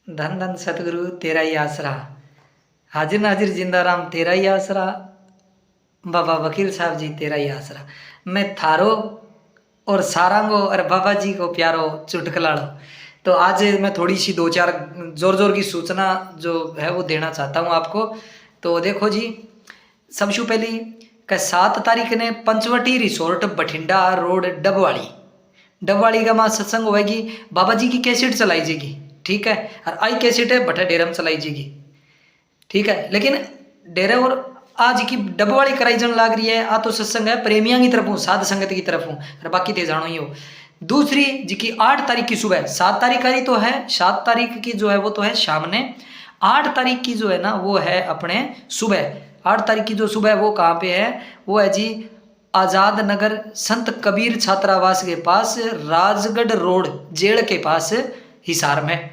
धन धन सतगुरु तेरा ही आसरा, हाजिर नाजिर जिंदा राम तेरा ही आसरा, बाबा वकील साहब जी तेरा ही आसरा। मैं थारो और सारंगो और बाबा जी को प्यारो चुटकलाड़ो। तो आज मैं थोड़ी सी दो चार जोर जोर की सूचना जो है वो देना चाहता हूँ आपको। तो देखो जी, सबसे पहली 7 तारीख ने पंचवटी रिसोर्ट बठिंडा रोड डबवाड़ी का माँ सत्संग होगी। बाबा जी की कैसेट चलाई जाएगी, ठीक है। और आई कैसेट है भट्टा डेरा में चलाई जाएगी, ठीक है। लेकिन डेरे और आज की डबवाड़ी कराई जन लाग रही है। आ तो सत्संग है प्रेमियों की तरफ हूँ, साध संगत की तरफ हूँ, और बाकी ते जानो ही हो। दूसरी जी की 8 तारीख की सुबह, 7 तारीख का ही तो है, 7 तारीख की जो है वो तो है शाम ने, 8 तारीख की जो है ना वो है अपने सुबह। 8 तारीख की जो सुबह है वो कहाँ पे है, वो है जी आज़ाद नगर संत कबीर छात्रावास के पास, राजगढ़ रोड जेल के पास, हिसार में।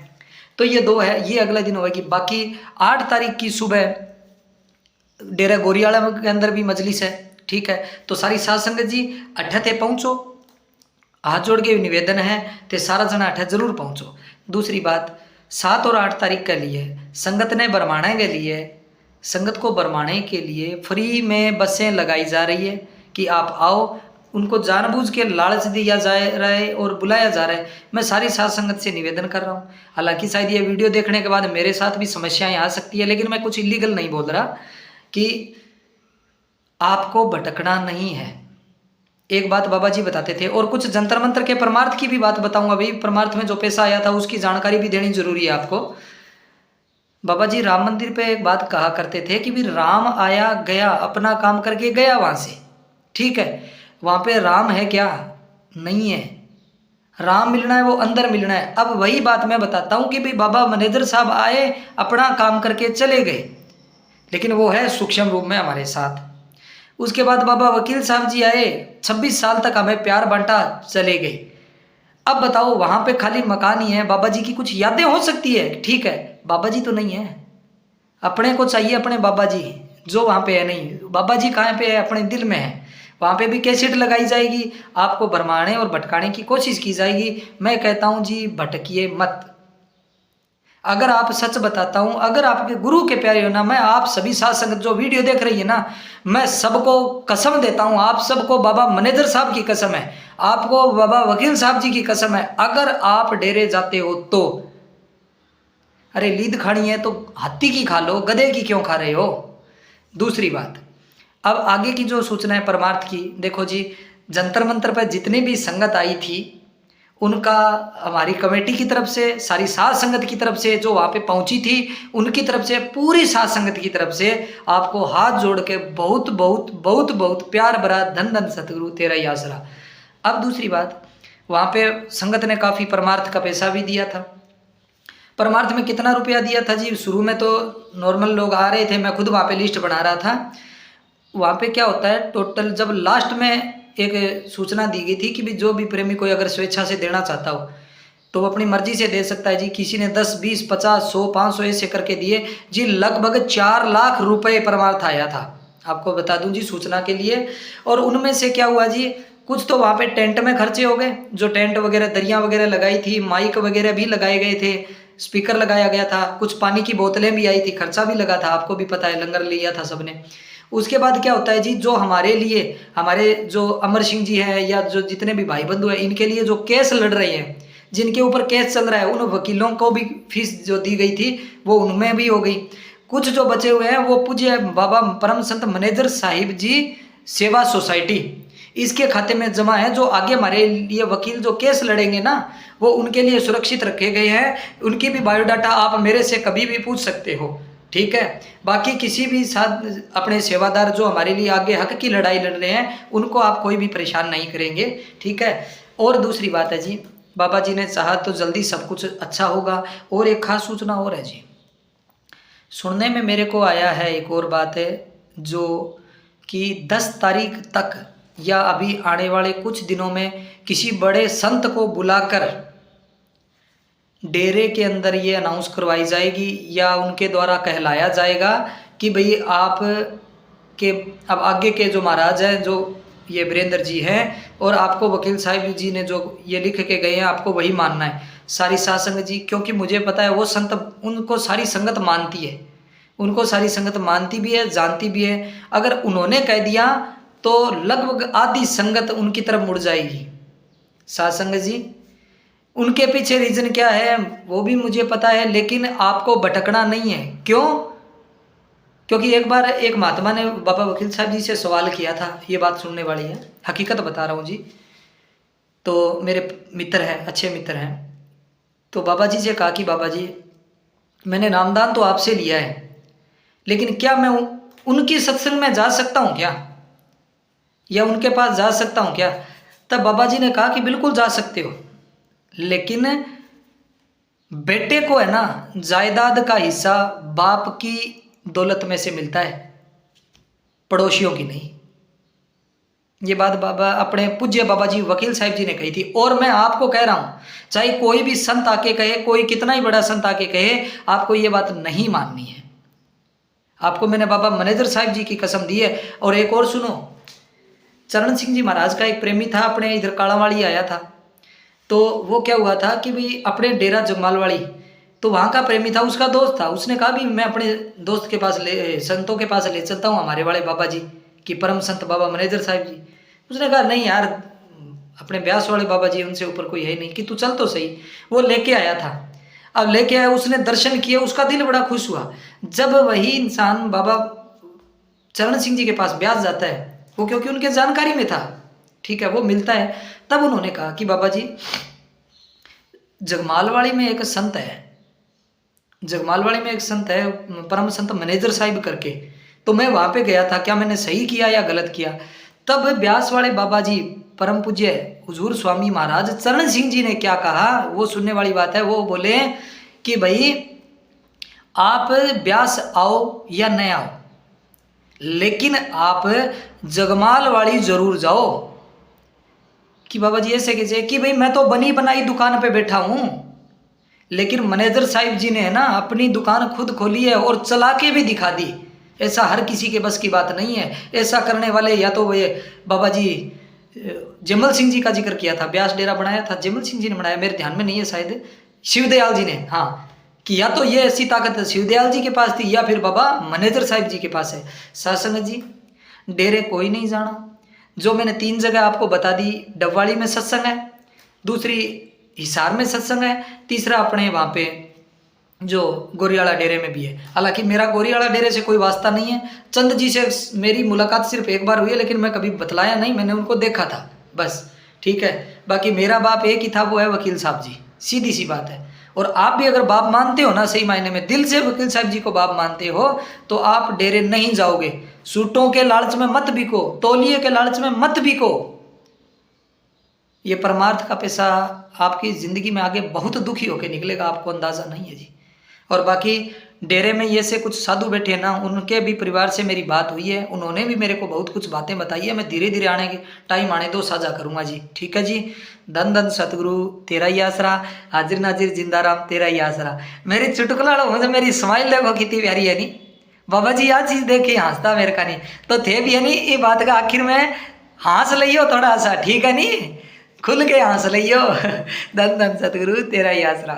तो ये दो है, ये अगला दिन होगी। बाकी 8 तारीख की सुबह डेरा गोरियाला के अंदर भी मजलिस है, ठीक है। तो सारी साध संगत जी अठे थे पहुँचो, हाथ जोड़ के निवेदन है ते सारा जना अठे जरूर पहुँचो। दूसरी बात, 7 और 8 तारीख के लिए संगत ने बरमाने के लिए, संगत को बरमाने के लिए फ्री में बसें लगाई जा रही है कि आप आओ। उनको जानबूझ के लालच दिया जा रहा है और बुलाया जा रहा है। मैं सारी साध संगत से निवेदन कर रहा हूँ, हालांकि शायद ये वीडियो देखने के बाद मेरे साथ भी समस्याएं आ सकती है, लेकिन मैं कुछ इलीगल नहीं बोल रहा, कि आपको भटकना नहीं है। एक बात बाबा जी बताते थे, और कुछ जंतर मंत्र के परमार्थ की भी बात बताऊंगा। भाई परमार्थ में जो पैसा आया था उसकी जानकारी भी देनी जरूरी है आपको। बाबा जी राम मंदिर पे एक बात कहा करते थे कि भी राम आया गया, अपना काम करके गया वहां से, ठीक है। वहां पे राम है क्या? नहीं है। राम मिलना है वो अंदर मिलना है। अब वही बात मैं बताता हूं कि भाई बाबा मैनेजर साहब आए, अपना काम करके चले गए, लेकिन वो है सूक्ष्म रूप में हमारे साथ। उसके बाद बाबा वकील साहब जी आए, 26 साल तक हमें प्यार बांटा, चले गए। अब बताओ वहां पे खाली मकान ही है, बाबा जी की कुछ यादें हो सकती है, ठीक है, बाबा जी तो नहीं है। अपने को चाहिए अपने बाबा जी, जो वहां पे है नहीं। बाबा जी कहाँ पे है? अपने दिल में है। वहां पे भी कैसेट लगाई जाएगी, आपको भरमाने और भटकाने की कोशिश की जाएगी। मैं कहता हूं जी भटकिए मत। अगर आप सच बताता हूं, अगर आपके गुरु के प्यारे हो ना, मैं आप सभी साध संगत जो वीडियो देख रही है ना, मैं सबको कसम देता हूं, आप सबको बाबा मैनेजर साहब की कसम है, आपको बाबा वकील साहब जी की कसम है, अगर आप डेरे जाते हो तो, अरे लीद खानी है तो हाथी की खा लो, गधे की क्यों खा रहे हो? दूसरी बात, अब आगे की जो सूचना है परमार्थ की, देखो जी, जंतर मंतर पर जितनी भी संगत आई थी उनका हमारी कमेटी की तरफ से, सारी साध संगत की तरफ से, जो वहाँ पे पहुँची थी उनकी तरफ से, पूरी साध संगत की तरफ से आपको हाथ जोड़ के बहुत बहुत बहुत बहुत प्यार भरा धन धन सतगुरु तेरा ही आसरा। अब दूसरी बात, वहाँ पे संगत ने काफ़ी परमार्थ का पैसा भी दिया था। परमार्थ में कितना रुपया दिया था जी? शुरू में तो नॉर्मल लोग आ रहे थे, मैं खुद वहाँ पे लिस्ट बना रहा था। वहाँ पे क्या होता है टोटल, जब लास्ट में एक सूचना दी गई थी कि भी जो भी प्रेमी कोई अगर स्वेच्छा से देना चाहता हो तो वो अपनी मर्जी से दे सकता है जी। किसी ने 10, 20, 50, 100, 500 ऐसे करके दिए जी। लगभग 4 लाख रुपए परमार्थ आया था, आपको बता दूं जी सूचना के लिए। और उनमें से क्या हुआ जी, कुछ तो वहाँ पे टेंट में खर्चे हो गए, जो टेंट वगैरह दरिया वगैरह लगाई थी, माइक वगैरह भी लगाए गए थे, स्पीकर लगाया गया था, कुछ पानी की बोतलें भी आई थी, खर्चा भी लगा था, आपको भी पता है, लंगर लिया था सबने। उसके बाद क्या होता है जी, जो हमारे लिए, हमारे जो अमर सिंह जी हैं या जो जितने भी भाई बंधु हैं, इनके लिए जो केस लड़ रहे हैं, जिनके ऊपर केस चल रहा है, उन वकीलों को भी फीस जो दी गई थी वो उनमें भी हो गई। कुछ जो बचे हुए हैं वो पूज्य बाबा परम संत मैनेजर साहिब जी सेवा सोसाइटी, इसके खाते में जमा है। जो आगे हमारे लिए वकील जो केस लड़ेंगे ना, वो उनके लिए सुरक्षित रखे गए हैं। उनकी भी बायोडाटा आप मेरे से कभी भी पूछ सकते हो, ठीक है। बाकी किसी भी साथ अपने सेवादार जो हमारे लिए आगे हक की लड़ाई लड़ रहे हैं, उनको आप कोई भी परेशान नहीं करेंगे, ठीक है। और दूसरी बात है जी, बाबा जी ने चाहा तो जल्दी सब कुछ अच्छा होगा। और एक खास सूचना और है जी, सुनने में मेरे को आया है, एक और बात है जो कि 10 तारीख तक या अभी आने वाले कुछ दिनों में किसी बड़े संत को बुलाकर डेरे के अंदर ये अनाउंस करवाई जाएगी या उनके द्वारा कहलाया जाएगा कि भाई आप के अब आगे के जो महाराज हैं, जो ये वीरेंद्र जी हैं और आपको वकील साहब जी ने जो ये लिख के गए हैं आपको वही मानना है, सारी साध संगत जी, क्योंकि मुझे पता है वो संत, उनको सारी संगत मानती है, उनको सारी संगत मानती भी है, जानती भी है। अगर उन्होंने कह दिया तो लगभग आधी संगत उनकी तरफ मुड़ जाएगी। साध संगत जी, उनके पीछे रीजन क्या है वो भी मुझे पता है, लेकिन आपको भटकना नहीं है। क्यों? क्योंकि एक बार एक महात्मा ने बाबा वकील साहब जी से सवाल किया था, ये बात सुनने वाली है, हकीकत बता रहा हूँ जी। तो मेरे मित्र हैं, अच्छे मित्र हैं, तो बाबा जी से कहा कि बाबा जी मैंने नामदान तो आपसे लिया है, लेकिन क्या मैं उनकी सत्संग में जा सकता हूँ क्या, या उनके पास जा सकता हूँ क्या? तब बाबा जी ने कहा कि बिल्कुल जा सकते हो, लेकिन बेटे को है ना जायदाद का हिस्सा बाप की दौलत में से मिलता है, पड़ोसियों की नहीं। ये बात बाबा अपने पूज्य बाबा जी वकील साहब जी ने कही थी। और मैं आपको कह रहा हूं, चाहे कोई भी संत आके कहे, कोई कितना ही बड़ा संत आके कहे, आपको ये बात नहीं माननी है। आपको मैंने बाबा मैनेजर साहब जी की कसम दी है। और एक और सुनो, चरण सिंह जी महाराज का एक प्रेमी था, अपने इधर कालावाड़ी आया था। तो वो क्या हुआ था कि भाई अपने डेरा जगमालवाड़ी, तो वहाँ का प्रेमी था, उसका दोस्त था। उसने कहा भी मैं अपने दोस्त के पास संतों के पास ले चलता हूँ, हमारे वाले बाबा जी की परम संत बाबा मैनेजर साहब जी। उसने कहा नहीं यार, अपने ब्यास वाले बाबा जी उनसे ऊपर कोई है नहीं, कि तू चल तो सही। वो लेके आया था। अब लेके आया, उसने दर्शन किए, उसका दिल बड़ा खुश हुआ। जब वही इंसान बाबा चरण सिंह जी के पास ब्यास जाता है, वो क्योंकि उनके जानकारी में था, ठीक है, वो मिलता है। तब उन्होंने कहा कि बाबा जी जगमालवाड़ी में एक संत है, जगमालवाड़ी में एक संत है, परम संत मैनेजर साहिब करके, तो मैं वहाँ पे गया था, क्या मैंने सही किया या गलत किया? तब ब्यास वाले बाबा जी परम पूज्य हुजूर स्वामी महाराज चरण सिंह जी ने क्या कहा, वो सुनने वाली बात है। वो बोले कि भाई आप ब्यास आओ या न आओ, लेकिन आप जगमालवाड़ी जरूर जाओ। कि बाबा जी ऐसे कैसे? कि भाई मैं तो बनी बनाई दुकान पे बैठा हूँ, लेकिन मैनेजर साहिब जी ने है ना अपनी दुकान खुद खोली है और चला के भी दिखा दी। ऐसा हर किसी के बस की बात नहीं है। ऐसा करने वाले या तो ये बाबा जी जमल सिंह जी का जिक्र किया था, ब्यास डेरा बनाया था, जमल सिंह जी ने बनाया, मेरे ध्यान में नहीं है, शायद शिवदयाल जी ने, हाँ, कि या तो ये ऐसी ताकत शिवदयाल जी के पास थी या फिर बाबा मैनेजर साहिब जी के पास है। सासंग जी डेरे कोई नहीं जाना। जो मैंने 3 जगह आपको बता दी, डबवाड़ी में सत्संग है, दूसरी हिसार में सत्संग है, तीसरा अपने वहाँ पे जो गोरियाला डेरे में भी है। हालांकि मेरा गोरियाला डेरे से कोई वास्ता नहीं है, चंद जी से मेरी मुलाकात सिर्फ एक बार हुई है, लेकिन मैं कभी बतलाया नहीं, मैंने उनको देखा था बस, ठीक है। बाकी मेरा बाप एक ही था, वो है वकील साहब जी, सीधी सी बात है। और आप भी अगर बाप मानते हो ना, सही मायने में दिल से वकील साहब जी को बाप मानते हो, तो आप डेरे नहीं जाओगे। सूटों के लालच में मत बिको, तौलिए के लालच में मत बिको। ये परमार्थ का पैसा आपकी ज़िंदगी में आगे बहुत दुखी होकर निकलेगा, आपको अंदाज़ा नहीं है जी। और बाकी डेरे में ये से कुछ साधु बैठे हैं ना, उनके भी परिवार से मेरी बात हुई है, उन्होंने भी मेरे को बहुत कुछ बातें बताई है। मैं धीरे धीरे आने के टाइम आने दो साझा करूँगा जी, ठीक है जी। धन धन सतगुरु तेरा ही आसरा, हाजिर नाजिर जिंदाराम तेरा ही आसरा। मेरी चुटकुला मुझे मेरी स्माइल देखो कितनी प्यारी है नी बाबा जी, आ चीज़ देख के हंसता मेरे का नहीं तो थे भी है नी। ये बात का आखिर में हंस लियो थोड़ा सा, ठीक है नी, खुल के हंस लियो। धन धन सतगुरु तेरा ही आसरा।